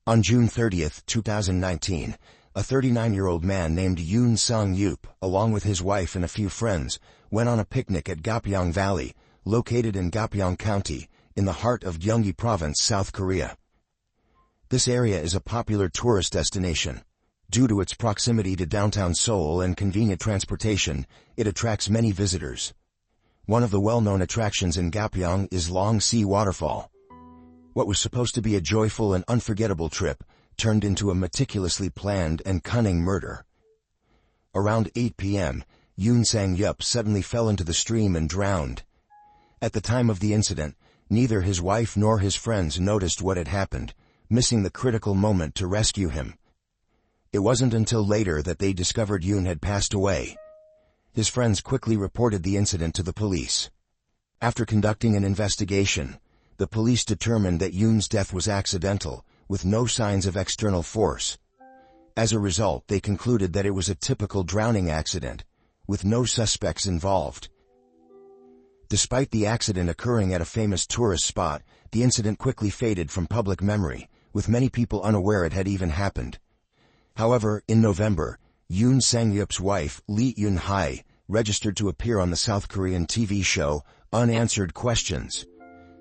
On June 30, 2019, a 39-year-old man named Yoon Sung-yup, along with his wife and a few friends, went on a picnic at Gapyeong Valley, located in Gapyeong County, in the heart of Gyeonggi Province, South Korea. This area is a popular tourist destination. Due to its proximity to downtown Seoul and convenient transportation, it attracts many visitors. One of the well-known attractions in Gapyeong is Long Sea Waterfall. What was supposed to be a joyful and unforgettable trip turned into a meticulously planned and cunning murder. Around 8 p.m., Yoon Sang-yup suddenly fell into the stream and drowned. At the time of the incident, neither his wife nor his friends noticed what had happened, missing the critical moment to rescue him. It wasn't until later that they discovered Yoon had passed away. His friends quickly reported the incident to the police. After conducting an investigation, the police determined that Yoon's death was accidental, with no signs of external force. As a result, they concluded that it was a typical drowning accident, with no suspects involved. Despite the accident occurring at a famous tourist spot, the incident quickly faded from public memory, with many people unaware it had even happened. However, in November, Yoon Sang-yup's wife, Lee Eun-hae, registered to appear on the South Korean TV show Unanswered Questions.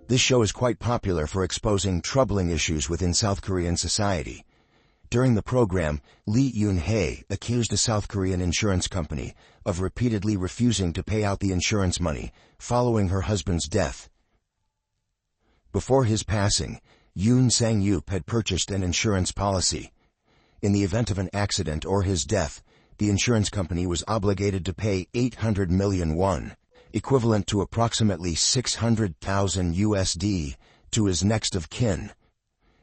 This show is quite popular for exposing troubling issues within South Korean society. During the program, Lee Eun-hae accused a South Korean insurance company of repeatedly refusing to pay out the insurance money following her husband's death. Before his passing, Yoon Sang-yup had purchased an insurance policy. In the event of an accident or his death, the insurance company was obligated to pay 800 million won, equivalent to approximately 600,000 USD, to his next of kin.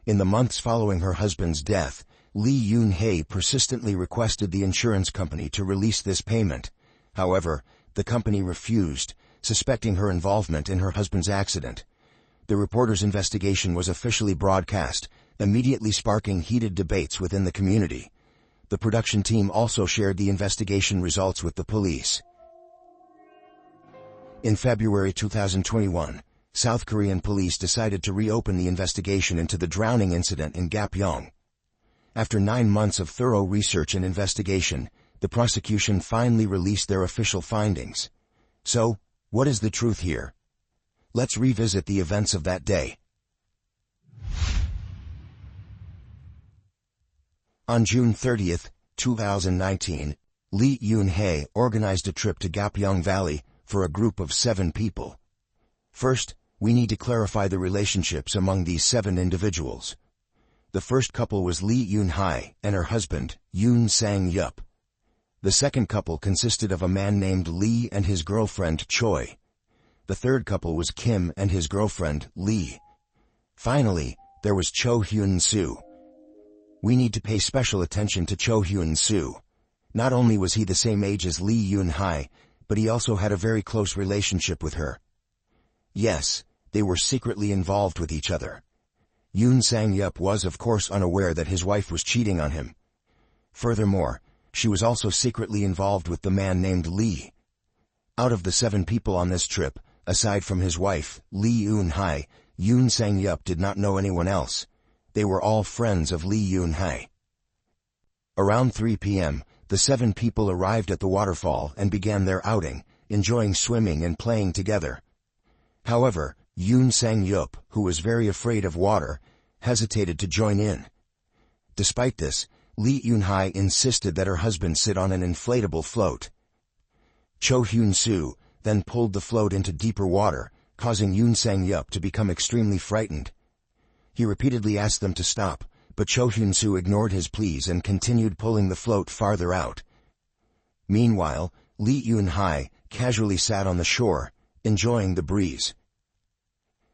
In the months following her husband's death, Lee Eun-hae persistently requested the insurance company to release this payment. However, the company refused, suspecting her involvement in her husband's accident. The reporter's investigation was officially broadcast, immediately sparking heated debates within the community. The production team also shared the investigation results with the police. In February 2021, South Korean police decided to reopen the investigation into the drowning incident in Gapyeong. After 9 months of thorough research and investigation, the prosecution finally released their official findings. So, what is the truth here? Let's revisit the events of that day. On June 30, 2019, Lee Eun-hae organized a trip to Gapyeong Valley for a group of 7 people. First, we need to clarify the relationships among these 7 individuals. The first couple was Lee Eun-hae and her husband, Yoon Sang-yup. The second couple consisted of a man named Lee and his girlfriend Choi. The third couple was Kim and his girlfriend Lee. Finally, there was Cho Hyun-soo. We need to pay special attention to Cho Hyun-soo. Not only was he the same age as Lee Eun-hae, but he also had a very close relationship with her. Yes, they were secretly involved with each other. Yoon Sang-yup was of course unaware that his wife was cheating on him. Furthermore, she was also secretly involved with the man named Lee. Out of the 7 people on this trip, aside from his wife, Lee Eun-hae, Yoon Sang-yup did not know anyone else. They were all friends of Lee Eun-hae. Around 3 p.m., the 7 people arrived at the waterfall and began their outing, enjoying swimming and playing together. However, Yoon Sang-yup, who was very afraid of water, hesitated to join in. Despite this, Lee Eun-hae insisted that her husband sit on an inflatable float. Cho Hyun-soo then pulled the float into deeper water, causing Yoon Sang-yup to become extremely frightened. He repeatedly asked them to stop, but Cho Hyun-soo ignored his pleas and continued pulling the float farther out. Meanwhile, Lee Eun-hae casually sat on the shore, enjoying the breeze.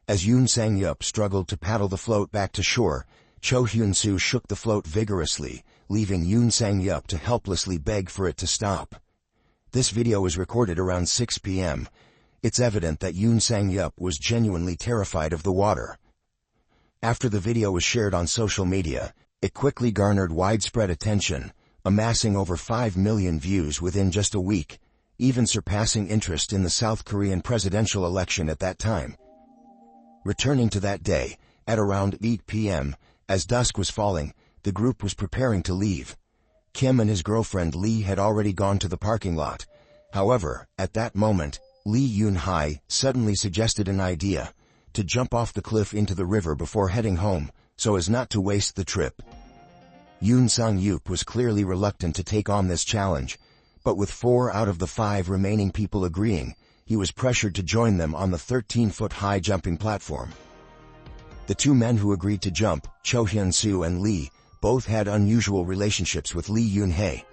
As Yoon Sang-yup struggled to paddle the float back to shore, Cho Hyun-soo shook the float vigorously, leaving Yoon Sang-yup to helplessly beg for it to stop. This video was recorded around 6 p.m. It's evident that Yoon Sang-yup was genuinely terrified of the water. After the video was shared on social media, it quickly garnered widespread attention, amassing over 5 million views within just a week, even surpassing interest in the South Korean presidential election at that time. Returning to that day, at around 8 p.m., As dusk was falling, the group was preparing to leave. Kim and his girlfriend Lee had already gone to the parking lot. However, at that moment, Lee Yun-hai suddenly suggested an idea: to jump off the cliff into the river before heading home, so as not to waste the trip. Yoon Sung-yup was clearly reluctant to take on this challenge, but with 4 out of the 5 remaining people agreeing, he was pressured to join them on the 13-foot-high jumping platform. The 2 men who agreed to jump, Cho Hyun-soo and Lee, both had unusual relationships with Lee Yun-hae.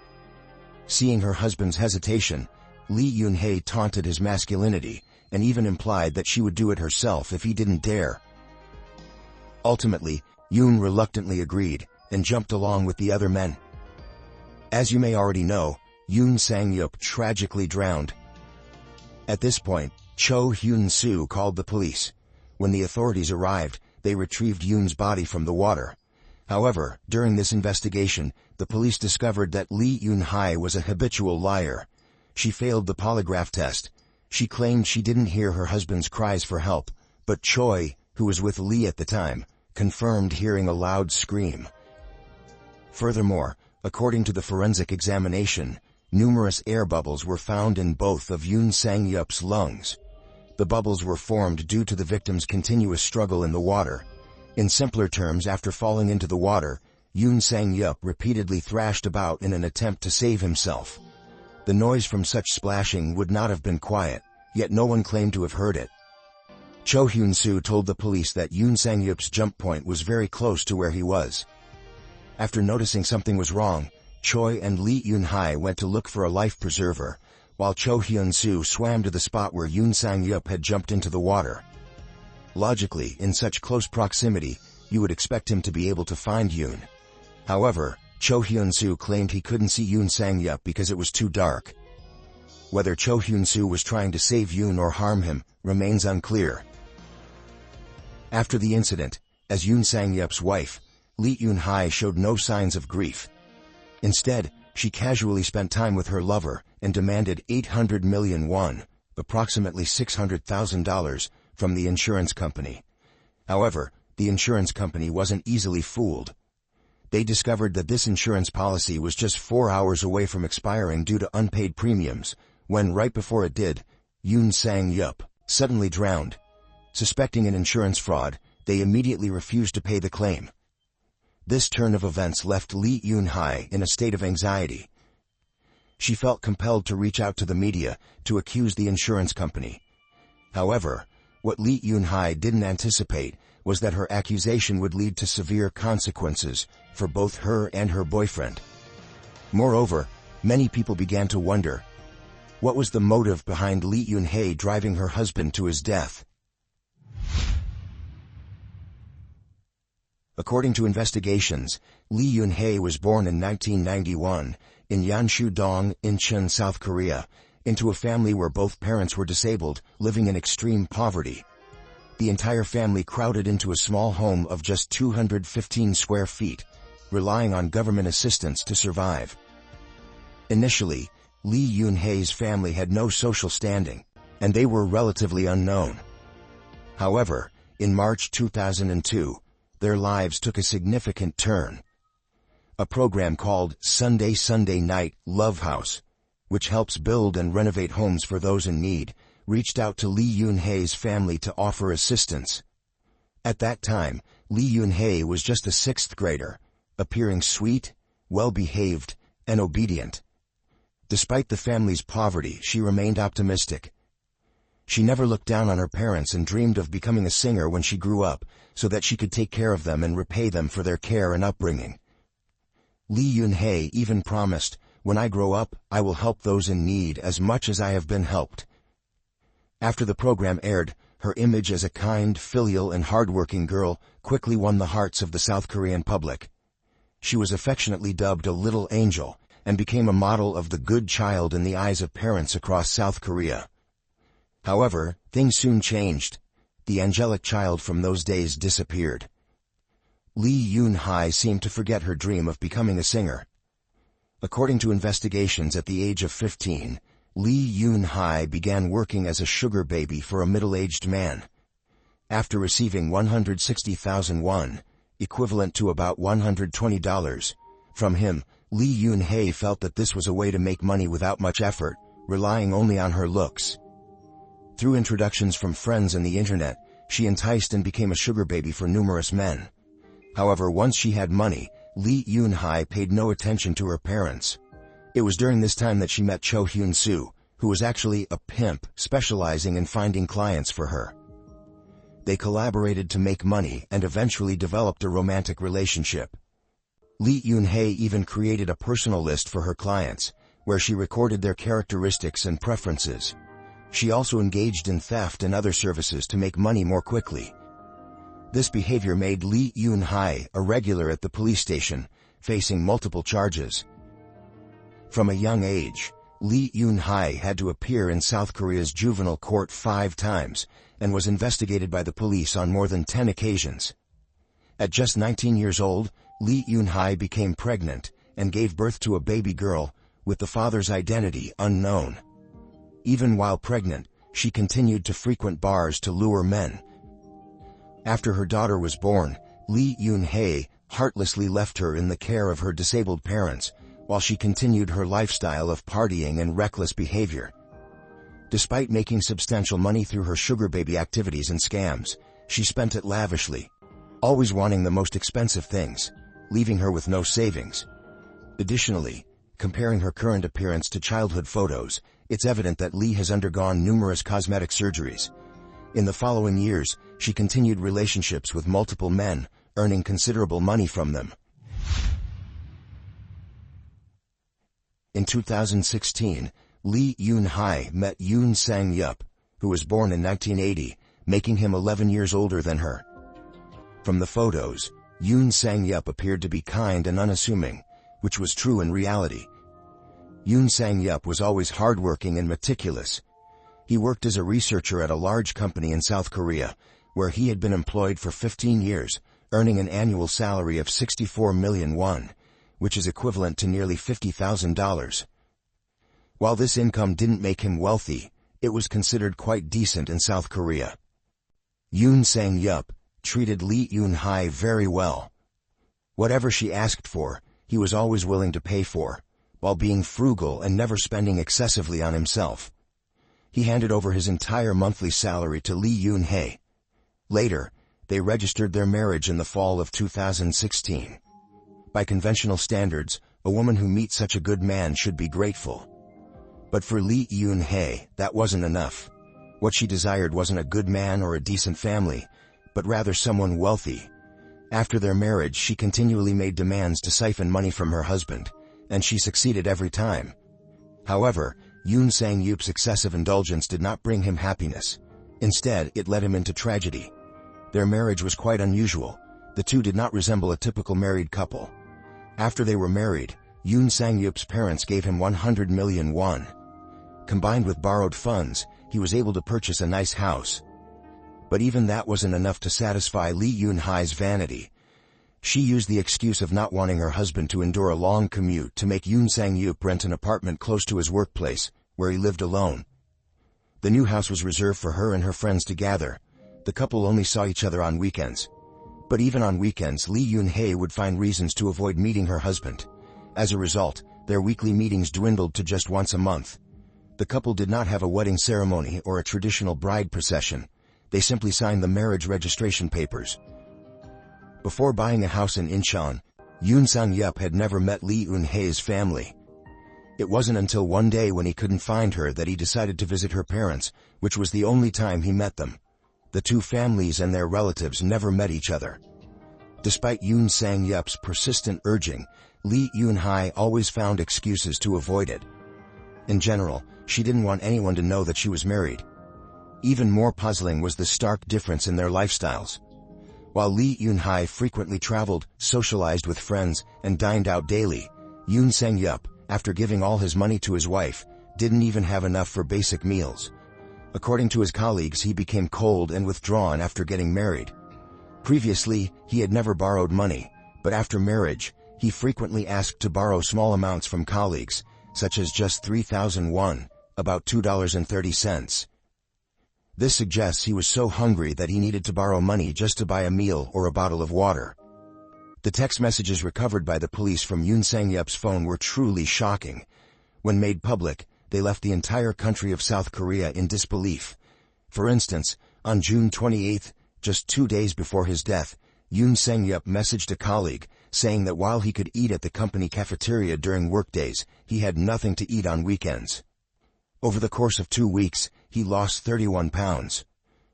Seeing her husband's hesitation, Lee Yun-hae taunted his masculinity, and even implied that she would do it herself if he didn't dare. Ultimately, Yoon reluctantly agreed, and jumped along with the other men. As you may already know, Yoon Sang-yup tragically drowned. At this point, Cho Hyun-soo called the police. When the authorities arrived, they retrieved Yoon's body from the water. However, during this investigation, the police discovered that Lee Yun-hai was a habitual liar. She failed the polygraph test. She claimed she didn't hear her husband's cries for help, but Choi, who was with Lee at the time, confirmed hearing a loud scream. Furthermore, according to the forensic examination, numerous air bubbles were found in both of Yoon Sang-yup's lungs. The bubbles were formed due to the victim's continuous struggle in the water. In simpler terms, after falling into the water, Yoon Sang-yup repeatedly thrashed about in an attempt to save himself. The noise from such splashing would not have been quiet, yet no one claimed to have heard it. Cho Hyun-soo told the police that Yoon Sang-yup's jump point was very close to where he was. After noticing something was wrong, Choi and Lee Yun-hai went to look for a life preserver, while Cho Hyun-soo swam to the spot where Yoon Sang-yup had jumped into the water. Logically, in such close proximity, you would expect him to be able to find Yoon. However, Cho Hyun-soo claimed he couldn't see Yoon Sang-yup because it was too dark. Whether Cho Hyun-soo was trying to save Yoon or harm him remains unclear. After the incident, as Yoon Sang-yup's wife, Lee Yun-hai showed no signs of grief. Instead, she casually spent time with her lover and demanded 800 million won, approximately $600,000, from the insurance company. However, the insurance company wasn't easily fooled. They discovered that this insurance policy was just 4 hours away from expiring due to unpaid premiums, when right before it did, Yoon Sang-yup suddenly drowned. Suspecting an insurance fraud, they immediately refused to pay the claim. This turn of events left Lee Yun-hai in a state of anxiety. She felt compelled to reach out to the media to accuse the insurance company. However, what Lee Yun-hai didn't anticipate was that her accusation would lead to severe consequences for both her and her boyfriend. Moreover, many people began to wonder, what was the motive behind Lee Yun-hae driving her husband to his death? According to investigations, Lee Yun-hae was born in 1991 in Yanshu-dong, Incheon, South Korea, into a family where both parents were disabled, living in extreme poverty. The entire family crowded into a small home of just 215 square feet, relying on government assistance to survive. Initially, Lee Yun-hae's family had no social standing, and they were relatively unknown. However, in March 2002, their lives took a significant turn. A program called Sunday Night Love House, which helps build and renovate homes for those in need, reached out to Lee Yun-hae's family to offer assistance. At that time, Lee Yun-hae was just a 6th grader, appearing sweet, well-behaved, and obedient. Despite the family's poverty, she remained optimistic. She never looked down on her parents and dreamed of becoming a singer when she grew up, so that she could take care of them and repay them for their care and upbringing. Lee Yun-hae even promised, "When I grow up, I will help those in need as much as I have been helped." After the program aired, her image as a kind, filial, and hardworking girl quickly won the hearts of the South Korean public. She was affectionately dubbed a little angel, and became a model of the good child in the eyes of parents across South Korea. However, things soon changed. The angelic child from those days disappeared. Lee Yun-hai seemed to forget her dream of becoming a singer. According to investigations, at the age of 15, Lee Yun-hai began working as a sugar baby for a middle-aged man. After receiving 160,000 won, equivalent to about $120. From him, Lee Yoon-hae felt that this was a way to make money without much effort, relying only on her looks. Through introductions from friends and the internet, she enticed and became a sugar baby for numerous men. However, once she had money, Lee Yoon-hae paid no attention to her parents. It was during this time that she met Cho Hyun-soo, who was actually a pimp specializing in finding clients for her. They collaborated to make money and eventually developed a romantic relationship. Lee Yoon-hae even created a personal list for her clients, where she recorded their characteristics and preferences. She also engaged in theft and other services to make money more quickly. This behavior made Lee Yoon-hae a regular at the police station, facing multiple charges. From a young age, Lee Yoon-hae had to appear in South Korea's juvenile court 5 times and was investigated by the police on more than 10 occasions. At just 19 years old, Lee Yoon-hae became pregnant and gave birth to a baby girl, with the father's identity unknown. Even while pregnant, she continued to frequent bars to lure men. After her daughter was born, Lee Yoon-hae heartlessly left her in the care of her disabled parents, while she continued her lifestyle of partying and reckless behavior. Despite making substantial money through her sugar baby activities and scams, she spent it lavishly, always wanting the most expensive things, leaving her with no savings. Additionally, comparing her current appearance to childhood photos, it's evident that Lee has undergone numerous cosmetic surgeries. In the following years, she continued relationships with multiple men, earning considerable money from them. In 2016, Lee Yoon-hae met Yoon Sang-yup, who was born in 1980, making him 11 years older than her. From the photos, Yoon Sang-yup appeared to be kind and unassuming, which was true in reality. Yoon Sang-yup was always hardworking and meticulous. He worked as a researcher at a large company in South Korea, where he had been employed for 15 years, earning an annual salary of 64 million won, which is equivalent to nearly $50,000. While this income didn't make him wealthy, it was considered quite decent in South Korea. Yoon Sang-yup treated Lee Yoon-hae very well. Whatever she asked for, he was always willing to pay for, while being frugal and never spending excessively on himself. He handed over his entire monthly salary to Lee Yoon-hae. Later, they registered their marriage in the fall of 2016. By conventional standards, a woman who meets such a good man should be grateful. But for Lee Yoon-hae, that wasn't enough. What she desired wasn't a good man or a decent family, but rather someone wealthy. After their marriage, she continually made demands to siphon money from her husband, and she succeeded every time. However, Yoon Sang-yup's excessive indulgence did not bring him happiness. Instead, it led him into tragedy. Their marriage was quite unusual. The two did not resemble a typical married couple. After they were married, Yoon Sang-yup's parents gave him 100 million won. Combined with borrowed funds, he was able to purchase a nice house. But even that wasn't enough to satisfy Lee Yoon-hae's vanity. She used the excuse of not wanting her husband to endure a long commute to make Yoon Sang-yup rent an apartment close to his workplace, where he lived alone. The new house was reserved for her and her friends to gather. The couple only saw each other on weekends. But even on weekends, Lee Yoon-hae would find reasons to avoid meeting her husband. As a result, their weekly meetings dwindled to just once a month. The couple did not have a wedding ceremony or a traditional bride procession. They simply signed the marriage registration papers. Before buying a house in Incheon, Yoon Sang-yup had never met Lee Yoon-hae's family. It wasn't until one day when he couldn't find her that he decided to visit her parents, which was the only time he met them. The two families and their relatives never met each other. Despite Yoon Sang-yup's persistent urging, Lee Yoon-hae always found excuses to avoid it. In general, she didn't want anyone to know that she was married. Even more puzzling was the stark difference in their lifestyles. While Lee Yoon-hae frequently traveled, socialized with friends, and dined out daily, Yoon Sang-yup, after giving all his money to his wife, didn't even have enough for basic meals. According to his colleagues, he became cold and withdrawn after getting married. Previously, he had never borrowed money, but after marriage, he frequently asked to borrow small amounts from colleagues, such as just 3,000 won, about $2.30. This suggests he was so hungry that he needed to borrow money just to buy a meal or a bottle of water. The text messages recovered by the police from Yoon Sang-yup's phone were truly shocking. When made public, they left the entire country of South Korea in disbelief. For instance, on June 28, just 2 days before his death, Yoon Sang-yup messaged a colleague, saying that while he could eat at the company cafeteria during workdays, he had nothing to eat on weekends. Over the course of 2 weeks, he lost 31 pounds.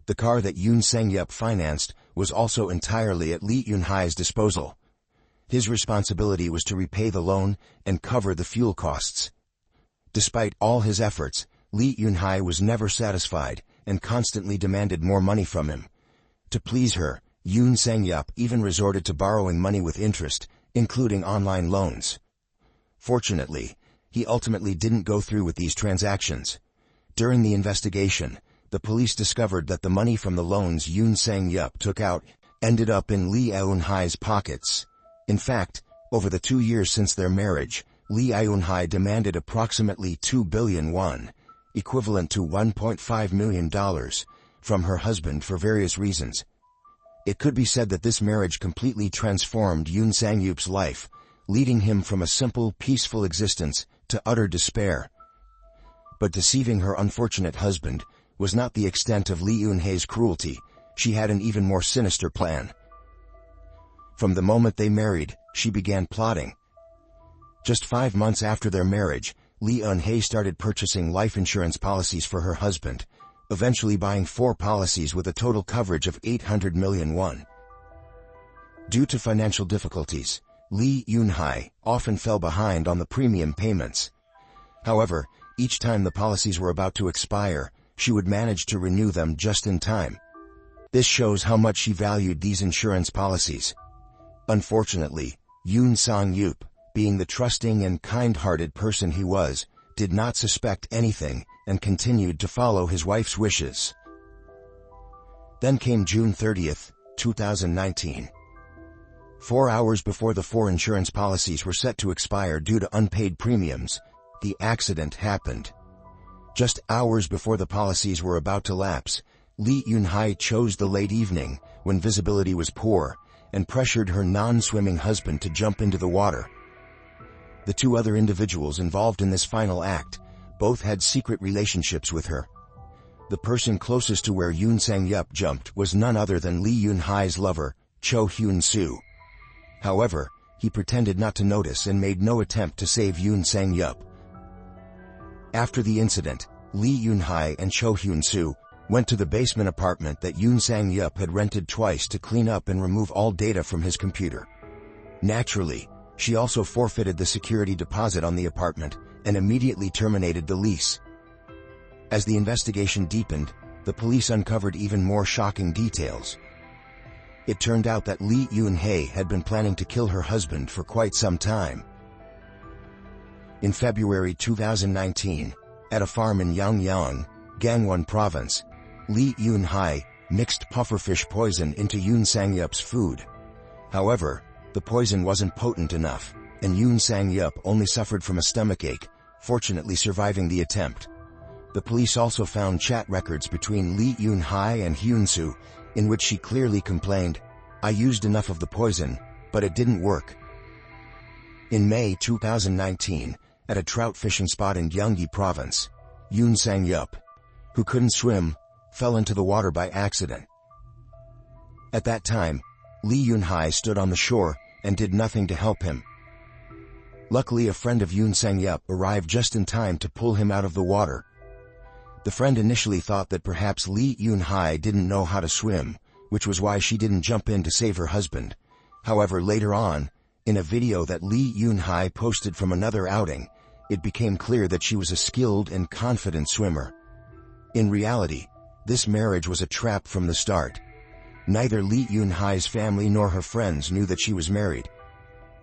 The car that Yoon Sang-yup financed was also entirely at Lee Yoon-hae's disposal. His responsibility was to repay the loan and cover the fuel costs. Despite all his efforts, Lee Yoon-hae was never satisfied and constantly demanded more money from him. To please her, Yoon Sang-yup even resorted to borrowing money with interest, including online loans. Fortunately, he ultimately didn't go through with these transactions. During the investigation, the police discovered that the money from the loans Yoon Sang-yup took out ended up in Lee Yoon-hae's pockets. In fact, over the 2 years since their marriage, Lee Yoon-hae demanded approximately 2 billion won, equivalent to $1.5 million, from her husband for various reasons. It could be said that this marriage completely transformed Yoon Sang-yup's life, leading him from a simple, peaceful existence to utter despair. But deceiving her unfortunate husband was not the extent of Lee Yoon-hae's cruelty. She had an even more sinister plan. From the moment they married, she began plotting. Just 5 months after their marriage, Lee Yoon-hae started purchasing life insurance policies for her husband, eventually buying 4 policies with a total coverage of 800 million won. Due to financial difficulties, Lee Yoon-hae often fell behind on the premium payments. However, each time the policies were about to expire, she would manage to renew them just in time. This shows how much she valued these insurance policies. Unfortunately, Yoon Sang-yup, being the trusting and kind-hearted person he was, did not suspect anything and continued to follow his wife's wishes. Then came June 30, 2019. 4 hours before the 4 insurance policies were set to expire due to unpaid premiums, the accident happened. Just hours before the policies were about to lapse, Lee Yoon-hae chose the late evening, when visibility was poor, and pressured her non-swimming husband to jump into the water. The 2 other individuals involved in this final act both had secret relationships with her. The person closest to where Yoon Sang-yup jumped was none other than Lee Yoon-hae's lover, Cho Hyun-soo. However, he pretended not to notice and made no attempt to save Yoon Sang-yup. After the incident, Lee Yoon-hae and Cho Hyun-soo went to the basement apartment that Yoon Sang-yup had rented twice to clean up and remove all data from his computer. Naturally, she also forfeited the security deposit on the apartment and immediately terminated the lease. As the investigation deepened, the police uncovered even more shocking details. It turned out that Lee Yoon-hae had been planning to kill her husband for quite some time. In February 2019, at a farm in Yangyang, Gangwon Province, Lee Yoon-hae mixed pufferfish poison into Yoon Sang-yup's food. However, the poison wasn't potent enough, and Yoon Sang-yup only suffered from a stomachache, fortunately surviving the attempt. The police also found chat records between Lee Yoon-hae and Hyun-soo, in which she clearly complained, "I used enough of the poison, but it didn't work." In May 2019, at a trout fishing spot in Gyeonggi Province, Yoon Sang-yup, who couldn't swim, fell into the water by accident. At that time, Lee Yoon-hae stood on the shore and did nothing to help him. Luckily, a friend of Yoon Sang-yup arrived just in time to pull him out of the water. The friend initially thought that perhaps Lee Yoon-hae didn't know how to swim, which was why she didn't jump in to save her husband. However, later on, in a video that Lee Yoon-hae posted from another outing, it became clear that she was a skilled and confident swimmer. In reality, this marriage was a trap from the start. Neither Lee Yoon-hae's family nor her friends knew that she was married.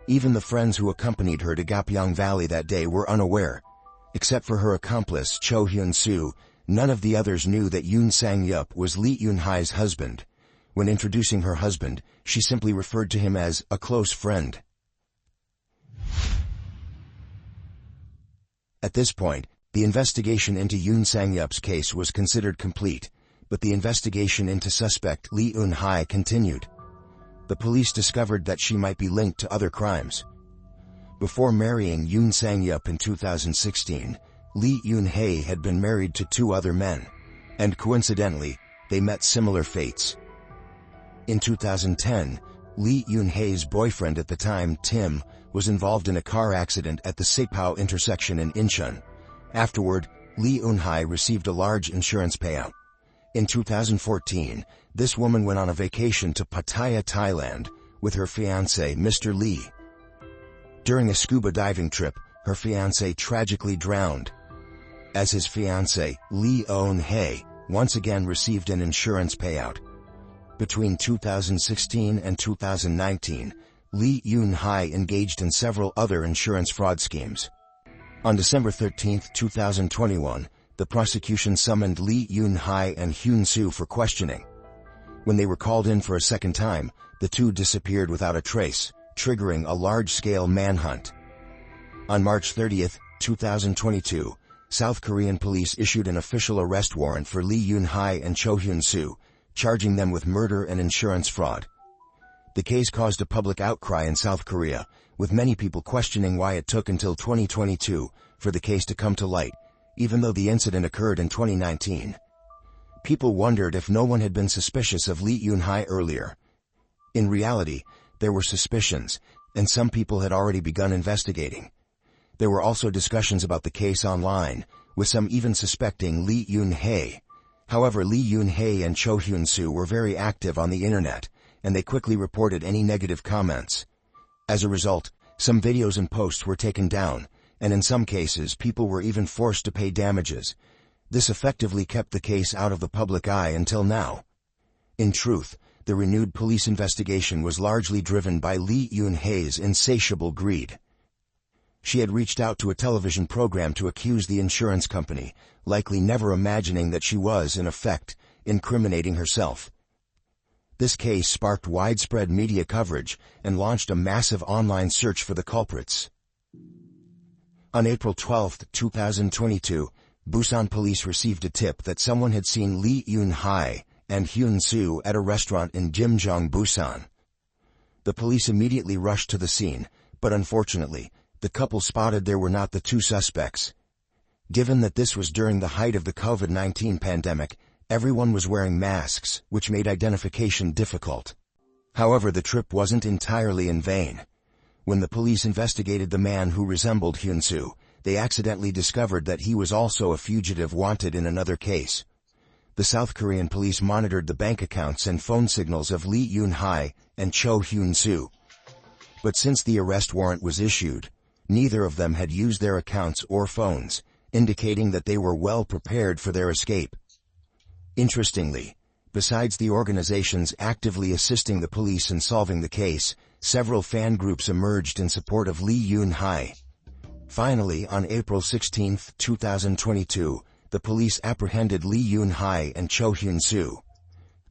Even the friends who accompanied her to Gapyeong Valley that day were unaware. Except for her accomplice Cho Hyun-soo, none of the others knew that Yoon Sang-yup was Lee Yoon-hae's husband. When introducing her husband, she simply referred to him as a close friend. At this point, the investigation into Yoon Sang-yup's case was considered complete, but the investigation into suspect Lee Yoon-hae continued. the police discovered that she might be linked to other crimes. Before marrying Yoon Sang-yup in 2016, Lee Yoon-hae had been married to 2 other men, and coincidentally, they met similar fates. In 2010, Lee Yoon-hae's boyfriend at the time, Tim, was involved in a car accident at the Saepao intersection in Incheon. Afterward, Lee Yoon-hae received a large insurance payout. In 2014, this woman went on a vacation to Pattaya, Thailand, with her fiancé, Mr. Lee. During a scuba diving trip, her fiancé tragically drowned. As his fiancé, Lee Yoon-hae once again received an insurance payout. Between 2016 and 2019, Lee Yoon-hae engaged in several other insurance fraud schemes. On December 13, 2021, the prosecution summoned Lee Yoon-hae and Hyun-soo for questioning. When they were called in for a second time, the two disappeared without a trace, triggering a large-scale manhunt. On March 30, 2022, South Korean police issued an official arrest warrant for Lee Yoon-hae and Cho Hyun-soo, charging them with murder and insurance fraud. The case caused a public outcry in South Korea, with many people questioning why it took until 2022 for the case to come to light, even though the incident occurred in 2019. People wondered if no one had been suspicious of Lee Yoon-hae earlier. In reality, there were suspicions, and some people had already begun investigating. There were also discussions about the case online, with some even suspecting Lee Yoon-hae. However, Lee Yoon-hae and Cho Hyun-soo were very active on the internet, and they quickly reported any negative comments. As a result, some videos and posts were taken down, and in some cases people were even forced to pay damages. This effectively kept the case out of the public eye until now. In truth, the renewed police investigation was largely driven by Lee Yoon-hae's insatiable greed. She had reached out to a television program to accuse the insurance company, likely never imagining that she was, in effect, incriminating herself. This case sparked widespread media coverage and launched a massive online search for the culprits. On April 12, 2022, Busan police received a tip that someone had seen Lee Yoon-hae and Hyun-soo at a restaurant in Jimjeong, Busan. The police immediately rushed to the scene, but unfortunately, the couple spotted there were not the 2 suspects. Given that this was during the height of the COVID-19 pandemic, everyone was wearing masks, which made identification difficult. However, the trip wasn't entirely in vain. When the police investigated the man who resembled Hyun-soo, they accidentally discovered that he was also a fugitive wanted in another case. The South Korean police monitored the bank accounts and phone signals of Lee Yoon-hae and Cho Hyun-soo. But since the arrest warrant was issued, neither of them had used their accounts or phones, indicating that they were well prepared for their escape. Interestingly, besides the organizations actively assisting the police in solving the case, several fan groups emerged in support of Lee Yoon-hae. Finally, on April 16, 2022, the police apprehended Lee Yoon-hae and Cho Hyun-soo.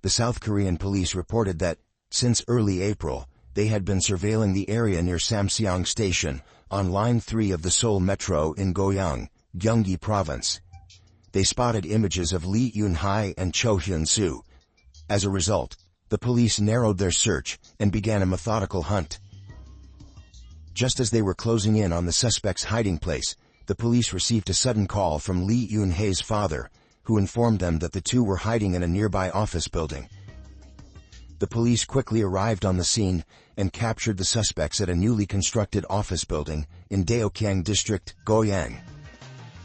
The South Korean police reported that, since early April, they had been surveilling the area near Samseong Station, on Line 3 of the Seoul Metro in Goyang, Gyeonggi Province. They spotted images of Lee Yoon-hae and Cho Hyun-soo. As a result, the police narrowed their search and began a methodical hunt. Just as they were closing in on the suspect's hiding place, the police received a sudden call from Lee Yoon-hae's father, who informed them that the two were hiding in a nearby office building. The police quickly arrived on the scene and captured the suspects at a newly constructed office building in Daeokyang District, Goyang.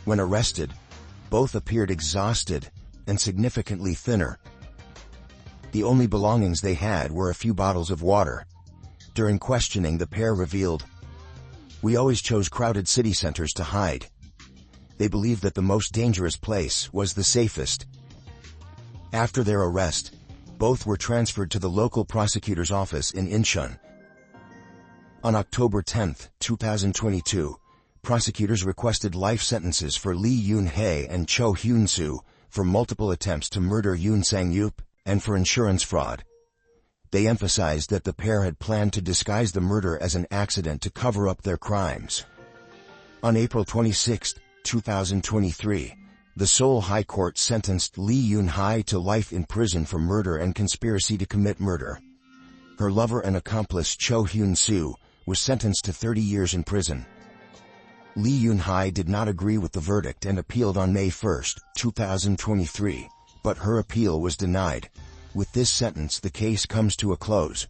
When arrested, both appeared exhausted and significantly thinner. The only belongings they had were a few bottles of water. During questioning, the pair revealed, "We always chose crowded city centers to hide. They believed that the most dangerous place was the safest." After their arrest, both were transferred to the local prosecutor's office in Incheon. On October 10, 2022, prosecutors requested life sentences for Lee Yoon-hae and Cho Hyun-soo for multiple attempts to murder Yoon Sang-yup and for insurance fraud. They emphasized that the pair had planned to disguise the murder as an accident to cover up their crimes. On April 26, 2023, the Seoul High Court sentenced Lee Yoon-hae to life in prison for murder and conspiracy to commit murder. Her lover and accomplice Cho Hyun-soo was sentenced to 30 years in prison. Lee Yoon-hae did not agree with the verdict and appealed on May 1, 2023, but her appeal was denied. With this sentence, the case comes to a close.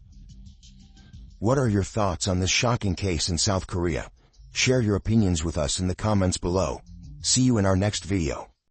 What are your thoughts on this shocking case in South Korea? Share your opinions with us in the comments below. See you in our next video.